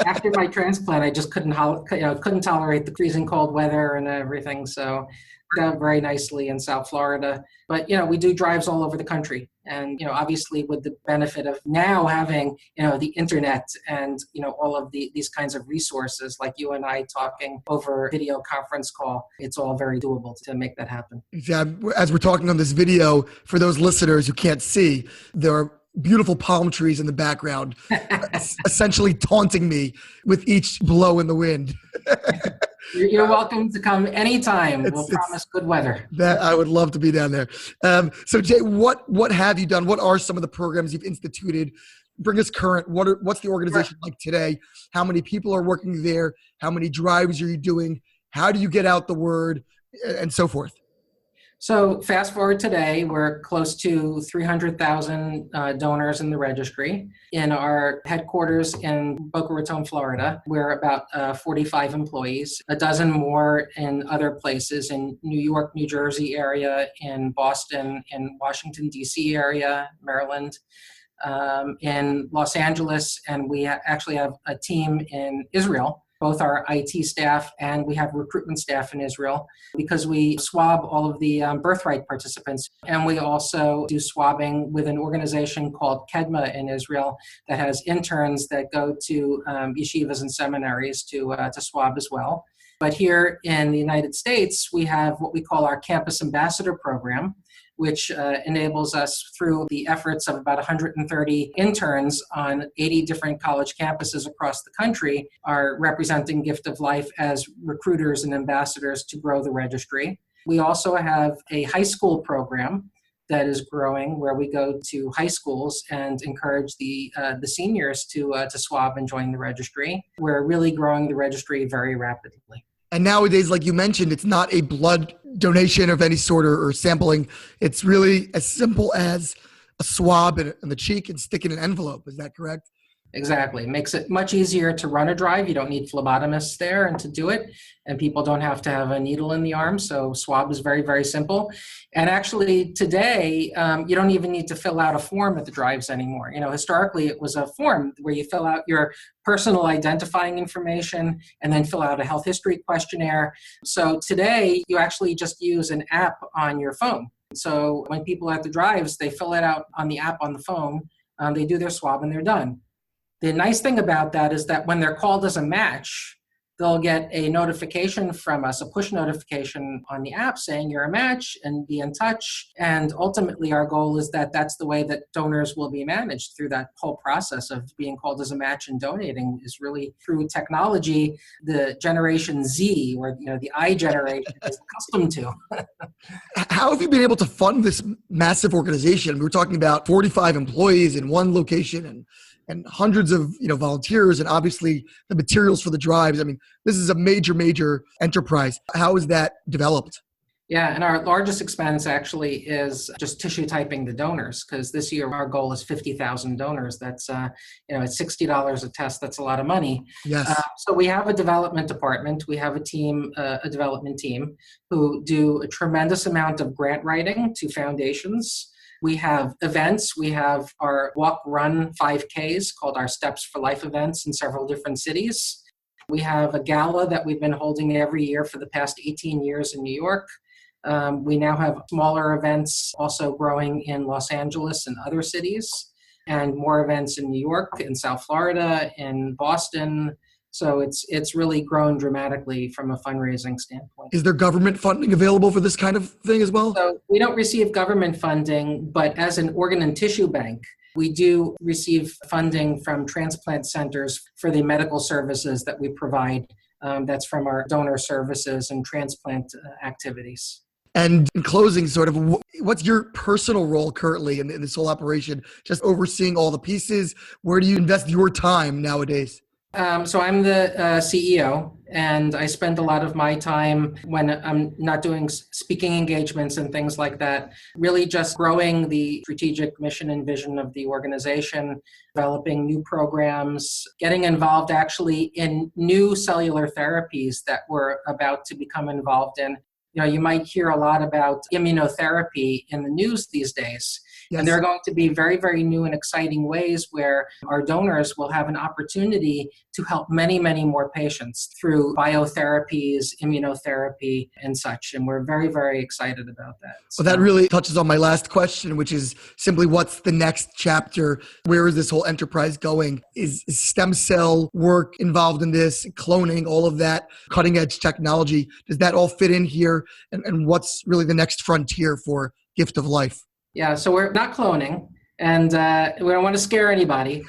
B: After my transplant, I just couldn't tolerate the freezing cold weather and everything. So done very nicely in South Florida. But, we do drives all over the country. And, obviously with the benefit of now having, the internet and, all of these kinds of resources like you and I talking over video conference call, it's all very doable to make that happen.
A: Yeah, as we're talking on this video, for those listeners who can't see, there are beautiful palm trees in the background, essentially taunting me with each blow in the wind.
B: You're welcome to come anytime. We'll promise good weather.
A: That I would love to be down there. So Jay, what have you done? What are some of the programs you've instituted? Bring us current. What's the organization like today? How many people are working there? How many drives are you doing? How do you get out the word, and so forth?
B: So fast forward today, we're close to 300,000 donors in the registry. In our headquarters in Boca Raton, Florida, we're about 45 employees, a dozen more in other places in New York, New Jersey area, in Boston, in Washington, D.C. area, Maryland, in Los Angeles, and we actually have a team in Israel, both our IT staff and we have recruitment staff in Israel, because we swab all of the birthright participants. And we also do swabbing with an organization called Kedma in Israel that has interns that go to yeshivas and seminaries to swab as well. But here in the United States, we have what we call our Campus Ambassador Program, which enables us through the efforts of about 130 interns on 80 different college campuses across the country are representing Gift of Life as recruiters and ambassadors to grow the registry. We also have a high school program that is growing, where we go to high schools and encourage the seniors to swab and join the registry. We're really growing the registry very rapidly.
A: And nowadays, like you mentioned, it's not a blood donation of any sort or sampling. It's really as simple as a swab in the cheek and stick in an envelope. Is that correct?
B: Exactly. Makes it much easier to run a drive. You don't need phlebotomists there and to do it. And people don't have to have a needle in the arm. So swab is very, very simple. And actually today, you don't even need to fill out a form at the drives anymore. Historically, it was a form where you fill out your personal identifying information and then fill out a health history questionnaire. So today, you actually just use an app on your phone. So when people are at the drives, they fill it out on the app on the phone. They do their swab and they're done. The nice thing about that is that when they're called as a match, they'll get a notification from us, a push notification on the app saying you're a match and be in touch. And ultimately, our goal is that that's the way that donors will be managed through that whole process of being called as a match and donating is really through technology the Generation Z, or the I generation, is accustomed to.
A: How have you been able to fund this massive organization? We were talking about 45 employees in one location and hundreds of volunteers, and obviously the materials for the drives. I mean, this is a major enterprise. How is that developed?
B: Yeah, and our largest expense actually is just tissue typing the donors, because this year our goal is 50,000 donors. That's it's $60 a test. That's a lot of money.
A: Yes.
B: So we have a development department. We have a team, a development team, who do a tremendous amount of grant writing to foundations. We have events. We have our walk-run 5Ks called our Steps for Life events in several different cities. We have a gala that we've been holding every year for the past 18 years in New York. We now have smaller events also growing in Los Angeles and other cities, and more events in New York, in South Florida, in Boston. So it's really grown dramatically from a fundraising standpoint.
A: Is there government funding available for this kind of thing as well?
B: So we don't receive government funding, but as an organ and tissue bank, we do receive funding from transplant centers for the medical services that we provide. That's from our donor services and transplant activities.
A: And in closing, sort of, what's your personal role currently in this whole operation? Just overseeing all the pieces? Where do you invest your time nowadays?
B: So I'm the CEO, and I spend a lot of my time when I'm not doing speaking engagements and things like that, really just growing the strategic mission and vision of the organization, developing new programs, getting involved actually in new cellular therapies that we're about to become involved in. You might hear a lot about immunotherapy in the news these days. Yes. And there are going to be very, very new and exciting ways where our donors will have an opportunity to help many, many more patients through biotherapies, immunotherapy, and such. And we're very, very excited about that.
A: Well, that really touches on my last question, which is simply what's the next chapter? Where is this whole enterprise going? Is stem cell work involved in this, cloning, all of that, cutting edge technology? Does that all fit in here? And what's really the next frontier for Gift of Life?
B: Yeah, so we're not cloning, and we don't want to scare anybody.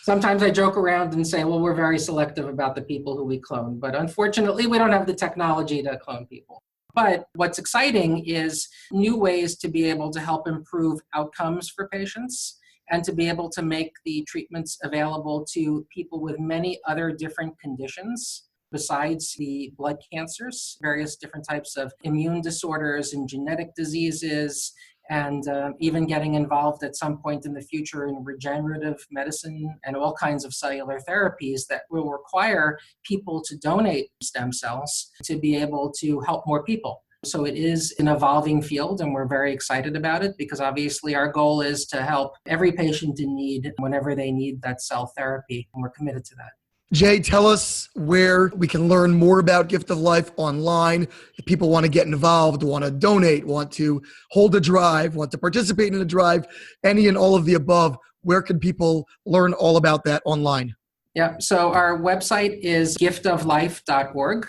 B: Sometimes I joke around and say, well, we're very selective about the people who we clone, but unfortunately, we don't have the technology to clone people. But what's exciting is new ways to be able to help improve outcomes for patients and to be able to make the treatments available to people with many other different conditions besides the blood cancers, various different types of immune disorders and genetic diseases, and even getting involved at some point in the future in regenerative medicine and all kinds of cellular therapies that will require people to donate stem cells to be able to help more people. So it is an evolving field, and we're very excited about it because obviously our goal is to help every patient in need whenever they need that cell therapy, and we're committed to that.
A: Jay, tell us where we can learn more about Gift of Life online. If people want to get involved, want to donate, want to hold a drive, want to participate in a drive, any and all of the above, where can people learn all about that online?
B: Yeah, so our website is giftoflife.org.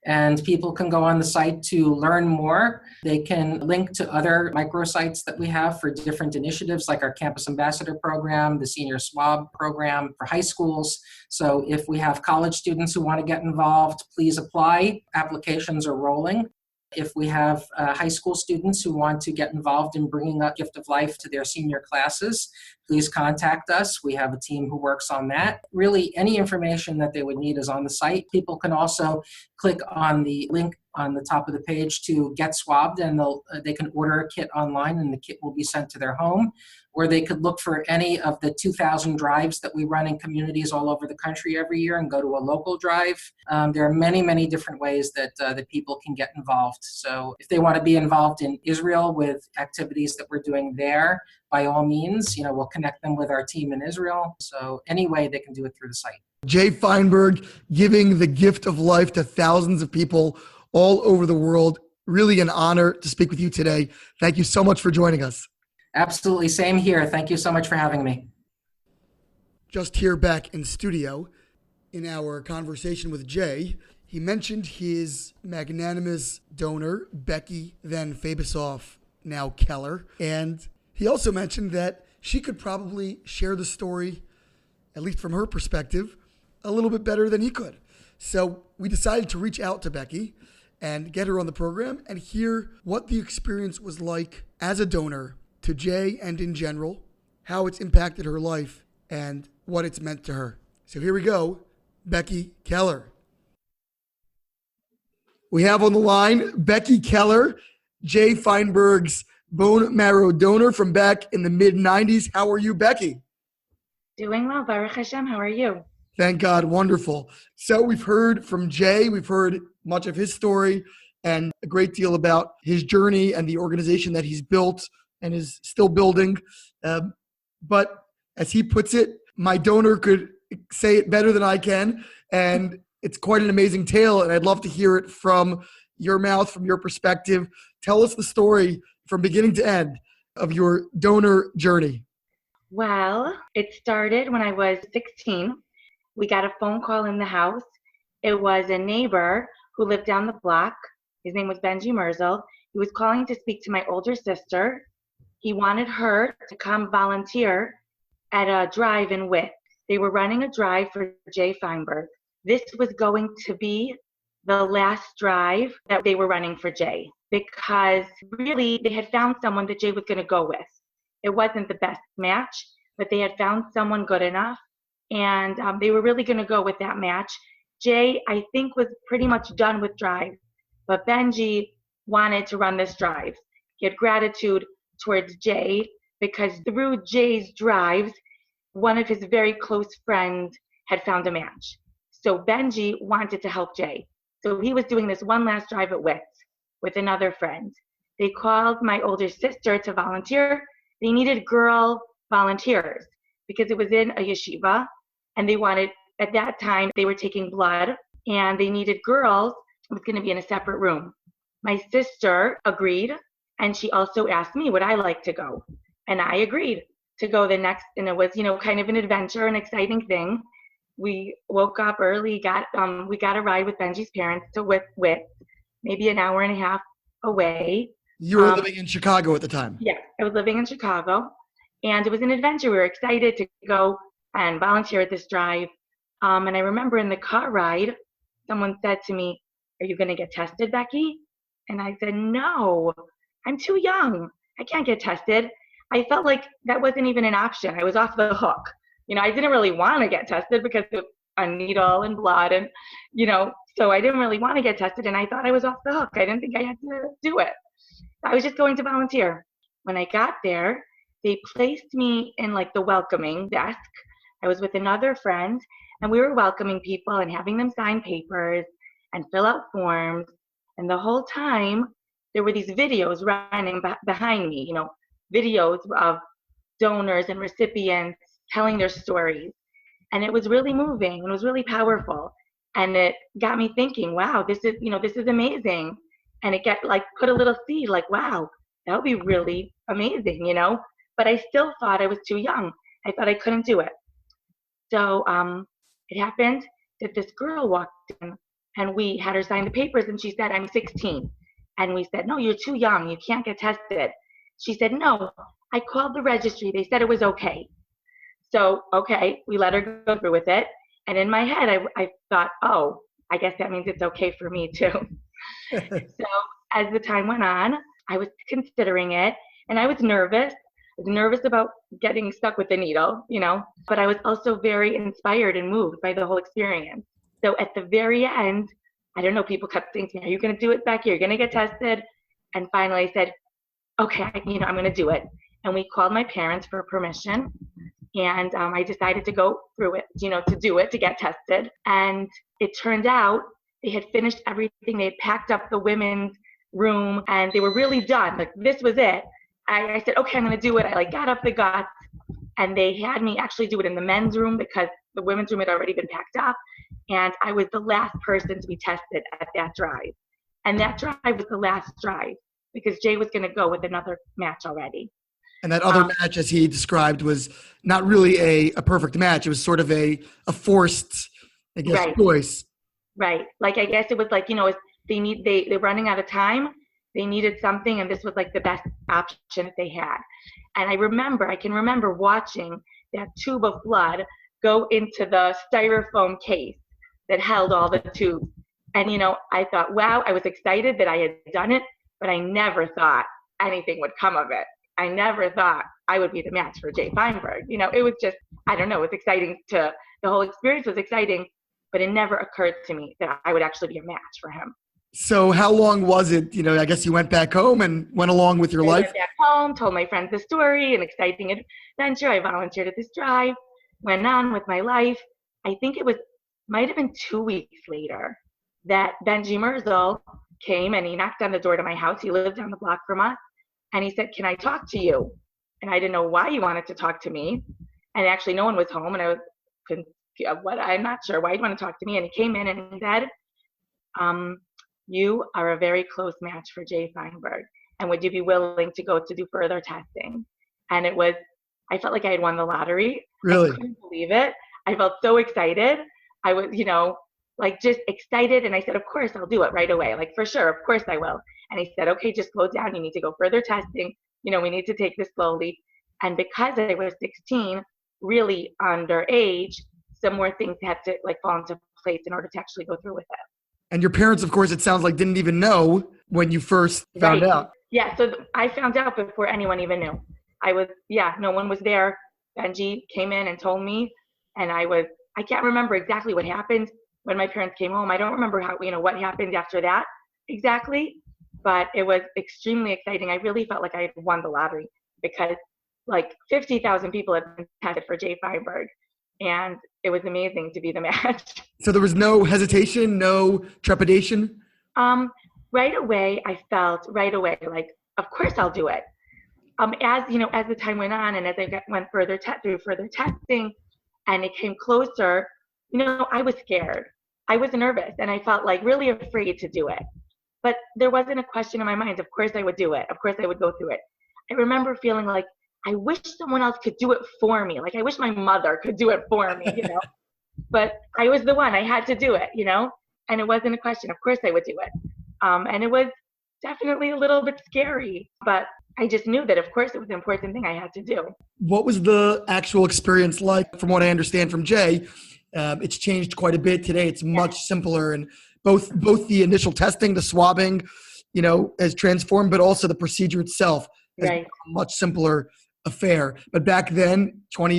B: And people can go on the site to learn more. They can link to other microsites that we have for different initiatives, like our Campus Ambassador program, the Senior Swab program for high schools. So if we have college students who want to get involved, please apply. Applications are rolling. If we have high school students who want to get involved in bringing up Gift of Life to their senior classes, please contact us. We have a team who works on that. Really, any information that they would need is on the site. People can also click on the link on the top of the page to get swabbed, and they can order a kit online, and the kit will be sent to their home. Or they could look for any of the 2,000 drives that we run in communities all over the country every year and go to a local drive. There are many, many different ways that people can get involved. So if they want to be involved in Israel with activities that we're doing there, by all means, we'll connect them with our team in Israel. So any way they can do it through the site.
A: Jay Feinberg, giving the gift of life to thousands of people all over the world. Really an honor to speak with you today. Thank you so much for joining us.
B: Absolutely. Same here. Thank you so much for having me.
A: Just here back in studio, in our conversation with Jay, he mentioned his magnanimous donor, Becky Fabisoff, now Keller. And he also mentioned that she could probably share the story, at least from her perspective, a little bit better than he could. So we decided to reach out to Becky and get her on the program and hear what the experience was like as a donor to Jay and in general, how it's impacted her life, and what it's meant to her. So here we go, Becky Keller. We have on the line Becky Keller, Jay Feinberg's bone marrow donor from back in the mid-90s. How are you, Becky?
C: Doing well, Baruch Hashem. How are you?
A: Thank God. Wonderful. So we've heard from Jay. We've heard much of his story and a great deal about his journey and the organization that he's built and is still building. But as he puts it, my donor could say it better than I can. And it's quite an amazing tale. And I'd love to hear it from your mouth, from your perspective. Tell us the story from beginning to end of your donor journey.
C: Well, it started when I was 16. We got a phone call in the house. It was a neighbor who lived down the block. His name was Benji Merzel. He was calling to speak to my older sister. He wanted her to come volunteer at a drive in Witt. They were running a drive for Jay Feinberg. This was going to be the last drive that they were running for Jay, because really they had found someone that Jay was going to go with. It wasn't the best match, but they had found someone good enough, and they were really going to go with that match. Jay, I think, was pretty much done with drive, but Benji wanted to run this drive. He had gratitude towards Jay because through Jay's drives, one of his very close friends had found a match. So Benji wanted to help Jay. So he was doing this one last drive at Witt with another friend. They called my older sister to volunteer. They needed girl volunteers because it was in a yeshiva, and they wanted, at that time, they were taking blood, and they needed girls. It was going to be in a separate room. My sister agreed, and she also asked me would I like to go, and I agreed to go the next, and it was, kind of an adventure, an exciting thing. We woke up early, we got a ride with Benji's parents to Witt, maybe an hour and a half away.
A: You were living in Chicago at the time.
C: Yeah, I was living in Chicago, and it was an adventure. We were excited to go and volunteer at this drive. And I remember in the car ride, someone said to me, "Are you going to get tested, Becky?" And I said, "No, I'm too young. I can't get tested." I felt like that wasn't even an option. I was off the hook. I didn't really want to get tested because of a needle and blood, and so I didn't really want to get tested, and I thought I was off the hook. I didn't think I had to do it. I was just going to volunteer. When I got there, they placed me in like the welcoming desk. I was with another friend, and we were welcoming people and having them sign papers and fill out forms. And the whole time, there were these videos running behind me, videos of donors and recipients telling their stories. And it was really moving, and it was really powerful. And it got me thinking, wow, this is amazing. And it put a little seed, like, wow, that would be really amazing, But I still thought I was too young. I thought I couldn't do it. So it happened that this girl walked in And we had her sign the papers, and she said, I'm 16. And we said, no, you're too young. You can't get tested. She said, no, I called the registry. They said it was okay. So, okay, we let her go through with it. And in my head, I thought, oh, I guess that means it's okay for me too. So as the time went on, I was considering it, and I was nervous. I was nervous about getting stuck with the needle, but I was also very inspired and moved by the whole experience. So at the very end, I don't know, people kept saying to me, are you going to do it, Becky? You're going to get tested? And finally I said, okay, I'm going to do it. And we called my parents for permission. And I decided to go through it, to do it, to get tested. And it turned out they had finished everything. They had packed up the women's room and they were really done. Like, this was it. I said, okay, I'm going to do it. I got up the guts, and they had me actually do it in the men's room because the women's room had already been packed up. And I was the last person to be tested at that drive. And that drive was the last drive because Jay was going to go with another match already.
A: And that other match, as he described, was not really a perfect match. It was sort of a forced, I guess,
C: right.
A: choice.
C: Right. Like, I guess it was like, they're running out of time. They needed something, and this was like the best option that they had. And I can remember watching that tube of blood go into the styrofoam case that held all the tubes. And, I thought, wow, I was excited that I had done it, but I never thought anything would come of it. I never thought I would be the match for Jay Feinberg. It was just, I don't know, it was exciting the whole experience was exciting, but it never occurred to me that I would actually be a match for him.
A: So how long was it? I guess you went back home and went along with your life?
C: I went back home, told my friends the story, an exciting adventure. I volunteered at this drive, went on with my life. I think might have been 2 weeks later that Benji Merzel came and he knocked on the door to my house. He lived down the block from us. And he said, can I talk to you? And I didn't know why he wanted to talk to me. And actually no one was home. And I was, I'm not sure why he'd want to talk to me. And he came in and he said, you are a very close match for Jay Feinberg. And would you be willing to go to do further testing? And I felt like I had won the lottery.
A: Really?
C: I couldn't believe it. I felt so excited. I was, just excited. And I said, of course I'll do it right away. Like, for sure, of course I will. And he said, okay, just slow down. You need to go further testing. We need to take this slowly. And because I was 16, really underage, some more things had to fall into place in order to actually go through with it.
A: And your parents, of course, it sounds like didn't even know when you first found out.
C: Yeah, so I found out before anyone even knew. No one was there. Benji came in and told me, and I can't remember exactly what happened when my parents came home. I don't remember what happened after that exactly, but it was extremely exciting. I really felt like I had won the lottery because 50,000 people had been tested for Jay Feinberg, and it was amazing to be the match. So
A: there was no hesitation, no trepidation?
C: Right away, I felt of course I'll do it. As the time went on and as I went through further testing and it came closer, I was scared. I was nervous and I felt really afraid to do it. But there wasn't a question in my mind. Of course I would do it. Of course I would go through it. I remember feeling I wish someone else could do it for me. I wish my mother could do it for me, But I was the one. I had to do it, And it wasn't a question. Of course I would do it. And it was definitely a little bit scary. But I just knew that, of course, it was an important thing I had to do.
A: What was the actual experience like? From what I understand from Jay, it's changed quite a bit today. It's much simpler. And both the initial testing, the swabbing, has transformed, but also the procedure itself has become a much simpler affair. But back then, 20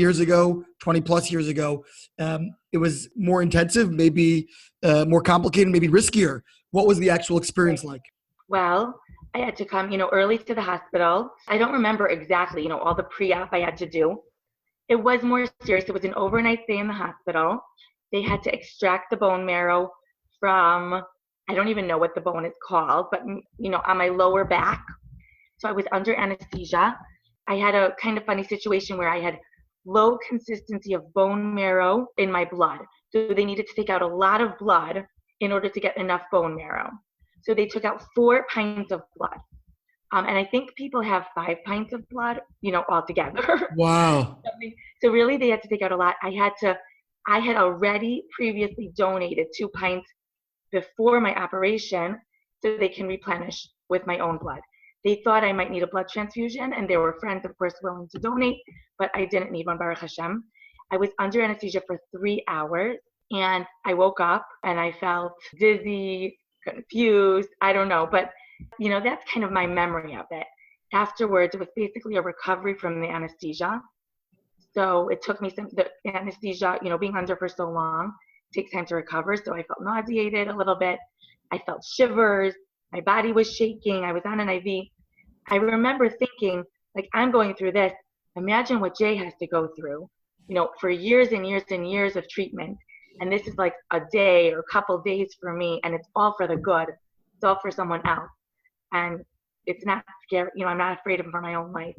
A: plus years ago, it was more intensive, maybe more complicated, maybe riskier. What was the actual experience like?
C: Well, I had to come, early to the hospital. I don't remember exactly, all the pre-op I had to do. It was more serious. It was an overnight stay in the hospital. They had to extract the bone marrow from, I don't even know what the bone is called, but, on my lower back. So I was under anesthesia. I had a kind of funny situation where I had low consistency of bone marrow in my blood. So they needed to take out a lot of blood in order to get enough bone marrow. So they took out 4 pints of blood. And I think people have 5 pints of blood, altogether.
A: Wow.
C: So really they had to take out a lot. I had already previously donated 2 pints before my operation so they can replenish with my own blood. They thought I might need a blood transfusion, and there were friends, of course, willing to donate, but I didn't need one, Baruch Hashem. I was under anesthesia for 3 hours, and I woke up and I felt dizzy, confused, I don't know, but that's kind of my memory of it. Afterwards, it was basically a recovery from the anesthesia. So it took me the anesthesia, being under for so long, takes time to recover. So I felt nauseated a little bit. I felt shivers. My body was shaking. I was on an IV. I remember thinking, like, I'm going through this. Imagine what Jay has to go through, for years and years and years of treatment. And this is like a day or a couple days for me. And it's all for the good. It's all for someone else. And it's not scary. I'm not afraid of for my own life.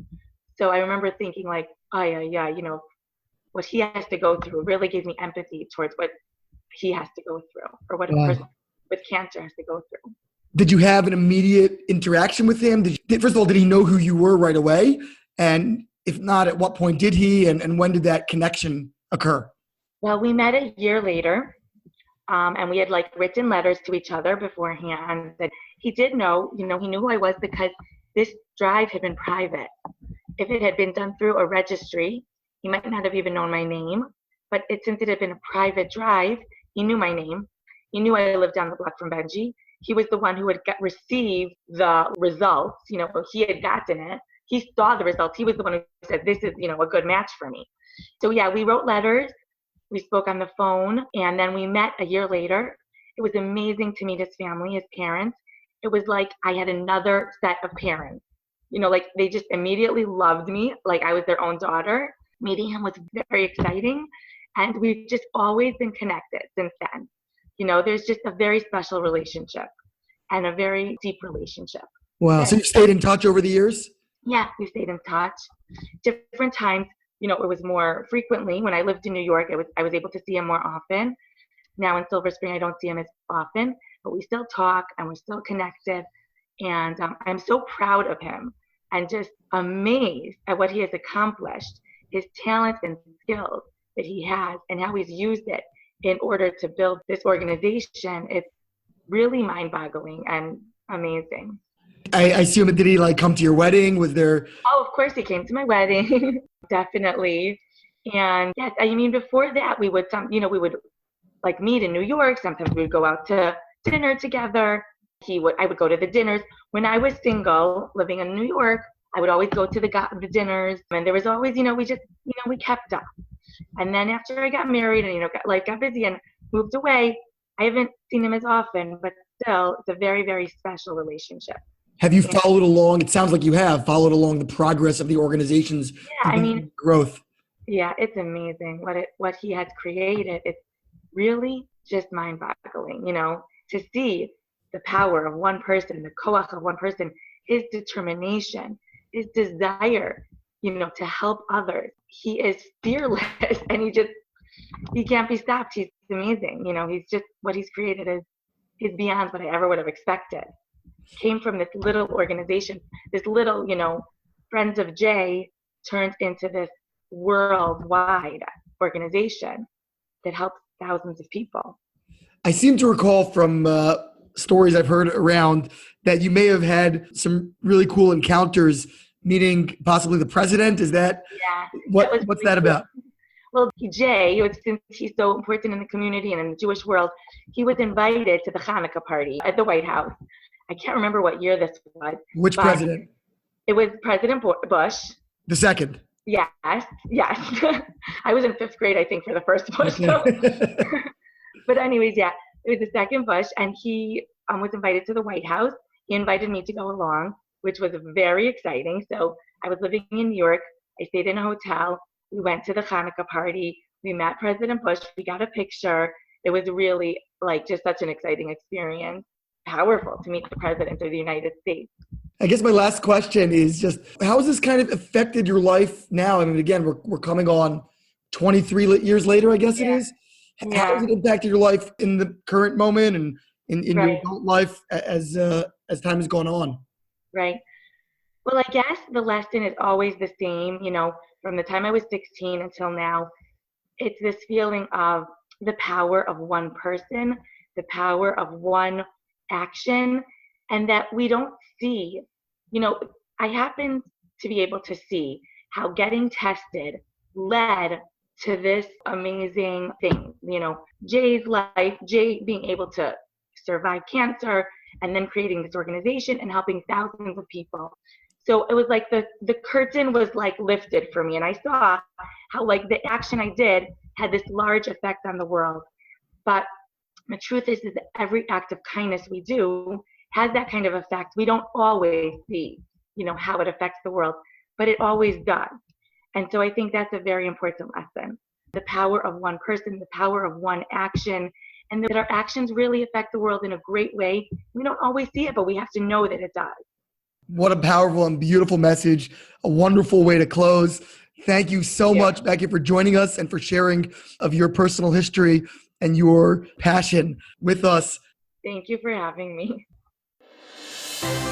C: So I remember thinking like, oh yeah, what he has to go through really gave me empathy towards what he has to go through, or what a person with cancer has to go through.
A: Did you have an immediate interaction with him? First of all, did he know who you were right away? And if not, at what point did he? And when did that connection occur?
C: Well, we met a year later, and we had written letters to each other beforehand. That he did know, he knew who I was because this drive had been private. If it had been done through a registry, he might not have even known my name. But since it had been a private drive, he knew my name. He knew I lived down the block from Benji. He was the one who had received the results. He had gotten it. He saw the results. He was the one who said, this is, a good match for me. So yeah, we wrote letters. We spoke on the phone, and then we met a year later. It was amazing to meet his family, his parents. It was like I had another set of parents. They just immediately loved me, like I was their own daughter. Meeting him was very exciting, and we've just always been connected since then. There's just a very special relationship and a very deep relationship.
A: Wow. So you stayed in touch over the years?
C: Yeah, we stayed in touch. Different times, it was more frequently. When I lived in New York, I was able to see him more often. Now in Silver Spring, I don't see him as often, but we still talk and we're still connected. And I'm so proud of him and just amazed at what he has accomplished, his talents and skills that he has, and how he's used it in order to build this organization. It's really mind-boggling and amazing.
A: I assume, did he come to your wedding? Was there?
C: Oh, of course he came to my wedding. Definitely. And yes, before that we would we would meet in New York. Sometimes we would go out to dinner together. I would go to the dinners. When I was single, living in New York, I would always go to the dinners, and there was always, we kept up. And then after I got married and, got busy and moved away, I haven't seen him as often, but still, it's a very, very special relationship.
A: Have you followed along? It sounds like you have followed along the progress of the organization's growth.
C: Yeah, it's amazing what he has created. It's really just mind-boggling, to see the power of one person, the koach of one person, his determination, his desire, to help others. He is fearless, and he can't be stopped. He's amazing. He's just, what he's created is beyond what I ever would have expected. Came from this little organization, this little, Friends of Jay turned into this worldwide organization that helps thousands of people.
A: I seem to recall from stories I've heard around that you may have had some really cool encounters meeting possibly the president. Is that, what's that about?
C: Well, Jay, since he's so important in the community and in the Jewish world, he was invited to the Hanukkah party at the White House. I can't remember what year this was.
A: Which president?
C: It was President Bush.
A: The second.
C: Yes. I was in 5th grade, I think, for the first Bush. So. But anyways, yeah, it was the second Bush, and he was invited to the White House. He invited me to go along, which was very exciting. So I was living in New York. I stayed in a hotel. We went to the Hanukkah party. We met President Bush. We got a picture. It was really just such an exciting experience. Powerful to meet the President of the United States.
A: I guess my last question is just, how has this kind of affected your life now? Again, we're coming on 23 years later, I guess it is.
C: Yeah.
A: How has it impacted your life in the current moment and in your adult life as time has gone on?
C: Right. Well, I guess the lesson is always the same, from the time I was 16 until now. It's this feeling of the power of one person the power of one action, and that we don't see. I happen to be able to see how getting tested led to this amazing thing. Jay's life, Jay being able to survive cancer and then creating this organization and helping thousands of people. So it was like the curtain was like lifted for me, and I saw how like the action I did had this large effect on the world. But the truth is that every act of kindness we do has that kind of effect. We don't always see, how it affects the world, but it always does. And so I think that's a very important lesson. The power of one person, the power of one action, and that our actions really affect the world in a great way. We don't always see it, but we have to know that it does.
A: What a powerful and beautiful message. A wonderful way to close. Thank you so much, Becky, for joining us and for sharing of your personal history and your passion with us.
C: Thank you for having me.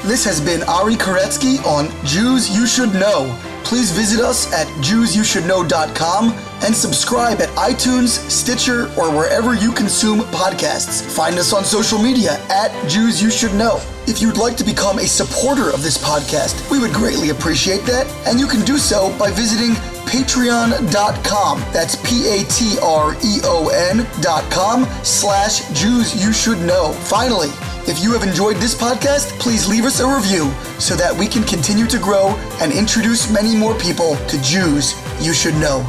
A: This has been Ari Koretsky on Jews You Should Know. Please visit us at JewsYouShouldKnow.com and subscribe at iTunes, Stitcher, or wherever you consume podcasts. Find us on social media at Jews You Should Know. If you'd like to become a supporter of this podcast, we would greatly appreciate that, and you can do so by visiting patreon.com. That's patreon.com/Jews You Should Know. Finally, if you have enjoyed this podcast, please leave us a review so that we can continue to grow and introduce many more people to Jews You Should Know.